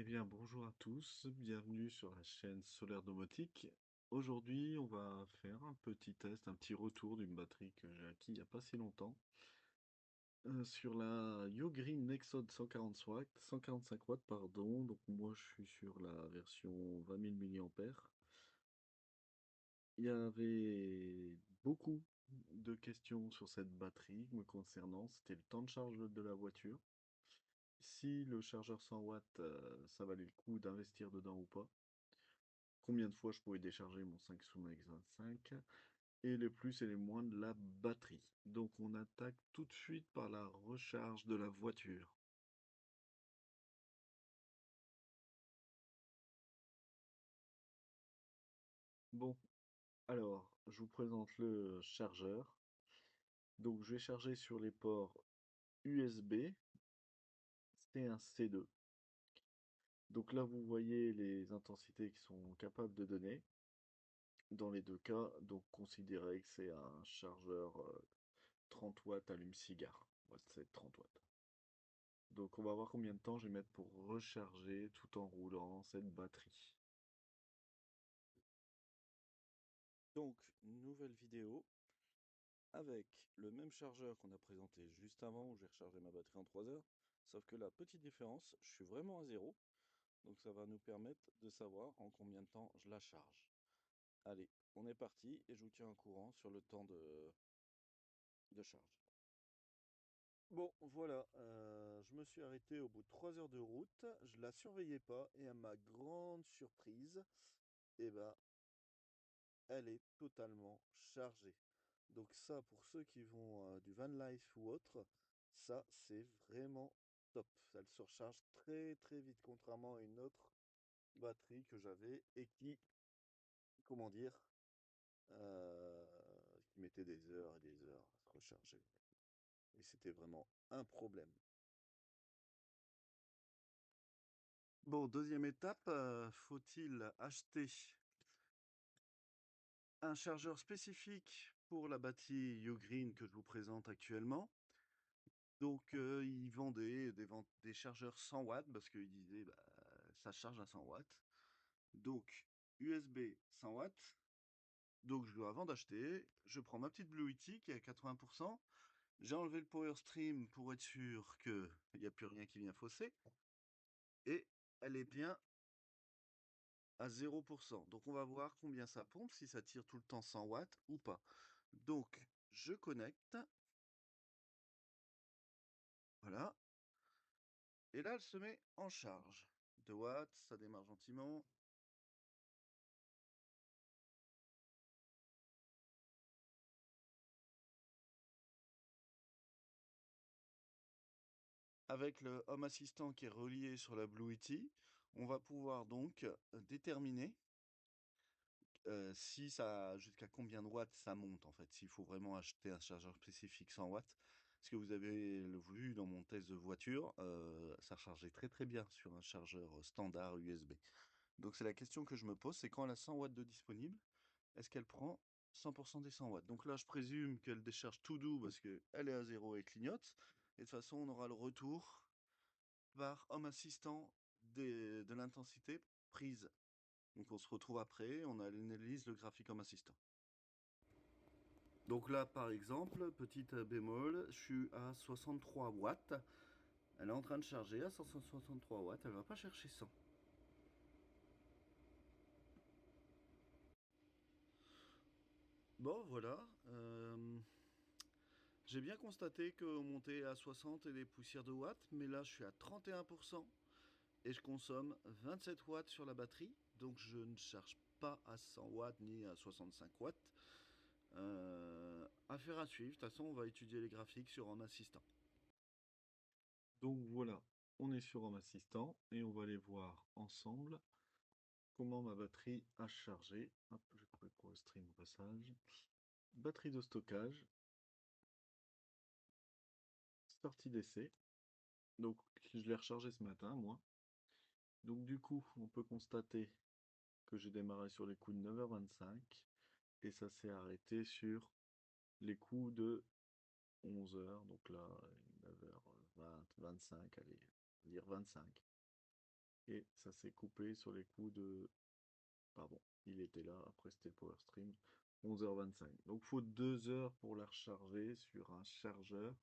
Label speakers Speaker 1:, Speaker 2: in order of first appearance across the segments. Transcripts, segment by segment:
Speaker 1: Eh bien, bonjour à tous, bienvenue sur la chaîne Solaire Domotique. Aujourd'hui, on va faire un petit test, un petit retour d'une batterie que j'ai acquis il n'y a pas si longtemps. Sur la Ugreen Nexon 140 watts, 145 watts, pardon. Donc moi, je suis sur la version 20 000 mAh. Il y avait beaucoup de questions sur cette batterie me concernant. C'était le temps de charge de la voiture. Si le chargeur 100 watts, ça valait le coup d'investir dedans ou pas. Combien de fois je pouvais décharger mon Samsung X25 et les plus et les moins de la batterie. Donc on attaque tout de suite par la recharge de la voiture. Bon, alors je vous présente le chargeur. Donc je vais charger sur les ports USB, c'est un C2. Donc là vous voyez les intensités qui sont capables de donner dans les deux cas. Donc considérez que c'est un chargeur 30 watts allume-cigare. Ouais, c'est 30 watts. Donc on va voir combien de temps je vais mettre pour recharger tout en roulant cette batterie. Donc, nouvelle vidéo avec le même chargeur qu'on a présenté juste avant où j'ai rechargé ma batterie en 3 heures. Sauf que la petite différence, je suis vraiment à zéro. Donc ça va nous permettre de savoir en combien de temps je la charge. Allez, on est parti et je vous tiens au courant sur le temps de charge. Bon, voilà, je me suis arrêté au bout de 3 heures de route, je la surveillais pas et à ma grande surprise, eh ben, elle est totalement chargée. Donc ça, pour ceux qui vont du van life ou autre, ça c'est vraiment top. Elle se recharge très très vite, contrairement à une autre batterie que j'avais et qui, comment dire, qui mettait des heures et des heures à se recharger. Et c'était vraiment un problème. Bon, deuxième étape, faut-il acheter un chargeur spécifique pour la batterie Ugreen que je vous présente actuellement? Donc, ils vendaient des chargeurs 100 watts parce qu'ils disaient bah, ça charge à 100 watts. Donc, USB 100 watts. Donc, avant d'acheter, je prends ma petite Blue Yeti qui est à 80%. J'ai enlevé le Power Stream pour être sûr qu'il n'y a plus rien qui vient fausser. Et elle est bien à 0%. Donc on va voir combien ça pompe, si ça tire tout le temps 100 watts ou pas. Donc je connecte, voilà, et là elle se met en charge. 2 watts, ça démarre gentiment. Avec le Home Assistant qui est relié sur la Blue Yeti, on va pouvoir donc déterminer si ça, jusqu'à combien de watts ça monte en fait, s'il faut vraiment acheter un chargeur spécifique 100 watts. Parce que vous avez vu dans mon test de voiture, ça chargeait très très bien sur un chargeur standard USB. Donc c'est la question que je me pose, c'est quand elle a 100 watts de disponible, est-ce qu'elle prend 100% des 100 watts? Donc là je présume qu'elle décharge tout doux parce qu'elle est à zéro et clignote. Et de toute façon on aura le retour par Home Assistant de l'intensité prise. Donc on se retrouve après, on analyse le graphique Home Assistant. Donc là, par exemple, petite bémol, je suis à 63 watts. Elle est en train de charger à 163 watts, elle va pas chercher 100. Bon, voilà. J'ai bien constaté qu'on montait à 60 et des poussières de watts, mais là je suis à 31% et je consomme 27 watts sur la batterie. Donc je ne charge pas à 100 watts ni à 65 watts. Affaire à suivre, de toute façon on va étudier les graphiques sur Home Assistant. Donc voilà, on est sur Home Assistant et on va aller voir ensemble comment ma batterie a chargé. Hop, je vais couper pour le stream au passage. Batterie de stockage, sortie d'essai. Donc je l'ai rechargé ce matin, moi. Donc du coup, on peut constater que j'ai démarré sur les coups de 9h25 et ça s'est arrêté sur les coups de 11h. Donc là, 9h20, 25, allez, on va dire 25.
Speaker 2: et ça s'est coupé sur les coups de... Pardon, il était là, après c'était le power stream, 11h25. Donc il faut 2 heures pour la recharger sur un chargeur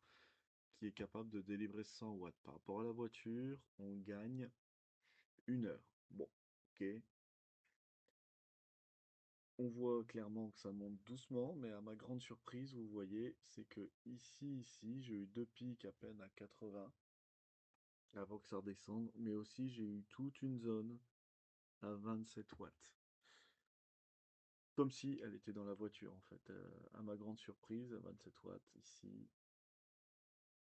Speaker 2: qui est capable de délivrer 100 watts. Par rapport à la voiture, on gagne 1 heure. Bon, ok. On voit clairement que ça monte doucement, mais à ma grande surprise, vous voyez, c'est que ici, j'ai eu deux pics à peine à 80 avant que ça redescende, mais aussi j'ai eu toute une zone à 27 watts. Comme si elle était dans la voiture en fait. À ma grande surprise, à 27 watts, ici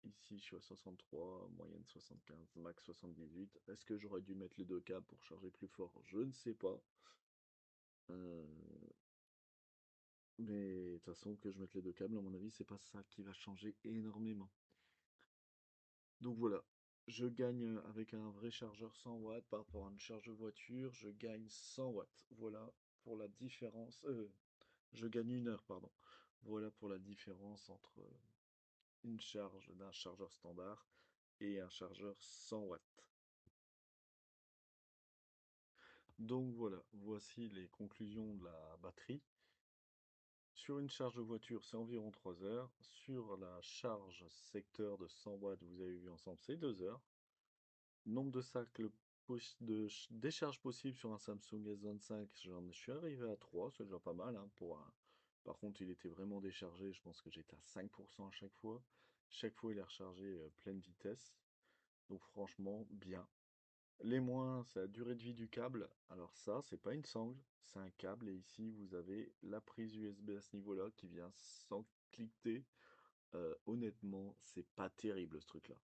Speaker 2: je suis à 63, moyenne 75, max 78. Est-ce que j'aurais dû mettre les deux câbles pour charger plus fort? Je ne sais pas. Euh, mais de toute façon, que je mette les deux câbles, à mon avis, c'est pas ça qui va changer énormément. Donc voilà, je gagne avec un vrai chargeur 100 watts par rapport à une charge de voiture, je gagne 100 watts. Voilà pour la différence. Je gagne 1 heure, pardon. Voilà pour la différence entre une charge d'un chargeur standard et un chargeur 100 watts. Donc voilà, voici les conclusions de la batterie. Sur une charge de voiture, c'est environ 3 heures. Sur la charge secteur de 100 watts, vous avez vu ensemble, c'est 2 heures. Nombre de cercles décharge possible sur un Samsung S25, je suis arrivé à 3, c'est déjà pas mal, hein, pour un... Par contre, il était vraiment déchargé, je pense que j'étais à 5% à chaque fois. Chaque fois, il est rechargé pleine vitesse. Donc franchement, bien. Les moins, c'est la durée de vie du câble. Alors ça, c'est pas une sangle, c'est un câble. Et ici, vous avez la prise USB à ce niveau-là qui vient sans cliqueter. Honnêtement, c'est pas terrible ce truc-là.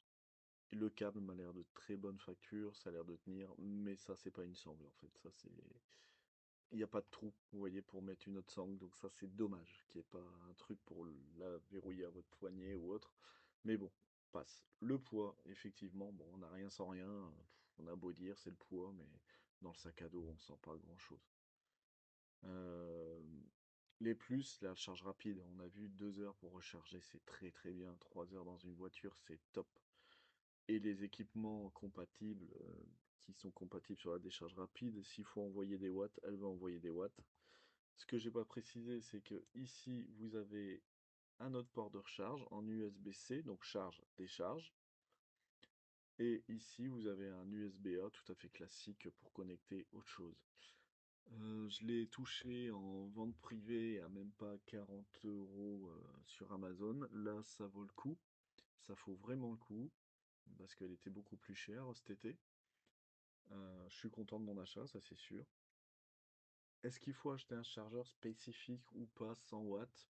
Speaker 2: Le câble m'a l'air de très bonne facture, ça a l'air de tenir, mais ça, c'est pas une sangle en fait. Ça, c'est... Il n'y a pas de trou, vous voyez, pour mettre une autre sangle. Donc ça, c'est dommage qu'il n'y ait pas un truc pour la verrouiller à votre poignet ou autre. Mais bon, passe. Le poids, effectivement, bon, on n'a rien sans rien. On a beau dire, c'est le poids, mais dans le sac à dos, on sent pas grand-chose. Euh, les plus, la charge rapide, on a vu 2 heures pour recharger, c'est très très bien. 3 heures dans une voiture, c'est top. Et les équipements compatibles qui sont compatibles sur la décharge rapide, s'il faut envoyer des watts, elle va envoyer des watts. Ce que j'ai pas précisé, c'est que ici vous avez un autre port de recharge en USB-C, donc charge, décharge. Et ici vous avez un USB-A tout à fait classique pour connecter autre chose. Je l'ai touché en vente privée à même pas 40 € sur Amazon. Là, ça vaut le coup. Ça vaut vraiment le coup parce qu'elle était beaucoup plus chère cet été. Je suis content de mon achat, ça c'est sûr. Est-ce qu'il faut acheter un chargeur spécifique ou pas 100 watts?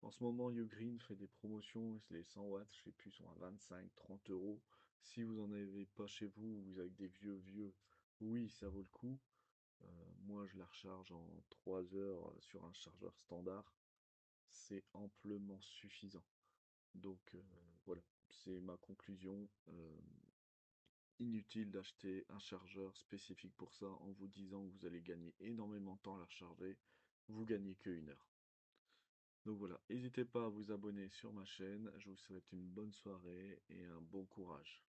Speaker 2: En ce moment, Ugreen fait des promotions, les 100 watts, je sais plus, sont à 25-30 €. Si vous en avez pas chez vous, ou vous avez des vieux, oui, ça vaut le coup. Moi, je la recharge en 3 heures sur un chargeur standard. C'est amplement suffisant. Donc voilà, c'est ma conclusion. Inutile d'acheter un chargeur spécifique pour ça en vous disant que vous allez gagner énormément de temps à la recharger. Vous gagnez que 1 heure. Donc voilà, n'hésitez pas à vous abonner sur ma chaîne. Je vous souhaite une bonne soirée et un bon courage.